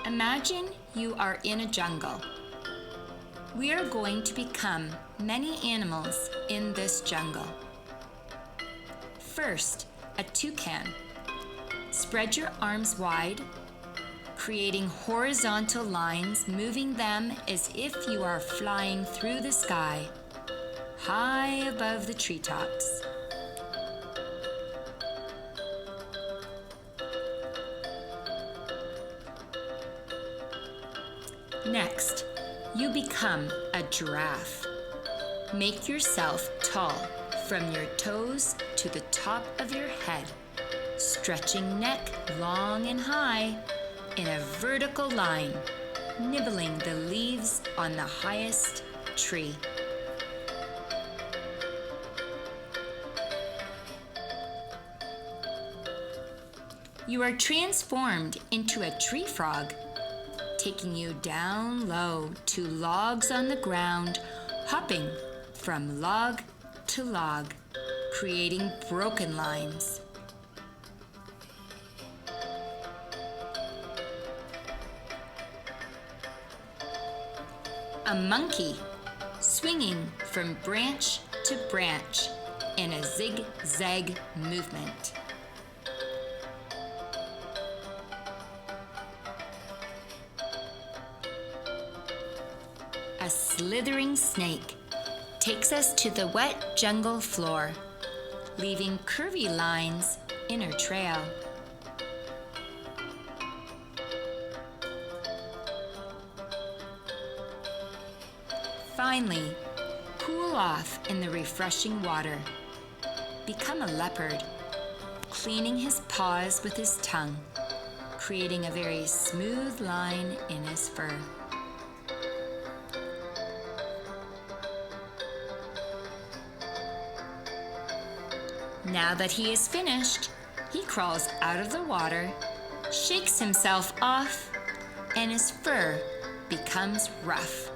Imagine you are in a jungle. We are going to become many animals in this jungle. First, a toucan. Spread your arms wide, creating horizontal lines, moving them as if you are flying through the sky, high above the treetops. Next, you become a giraffe. Make yourself tall from your toes to the top of your head, stretching neck long and high in a vertical line, nibbling the leaves on the highest tree. You are transformed into a tree frog, taking you down low to logs on the ground, hopping from log to log, creating broken lines. A monkey, swinging from branch to branch in a zigzag movement. A slithering snake takes us to the wet jungle floor, leaving curvy lines in her trail. Finally, cool off in the refreshing water. Become a leopard, cleaning his paws with his tongue, creating a very smooth line in his fur. Now that he is finished, he crawls out of the water, shakes himself off, and his fur becomes rough.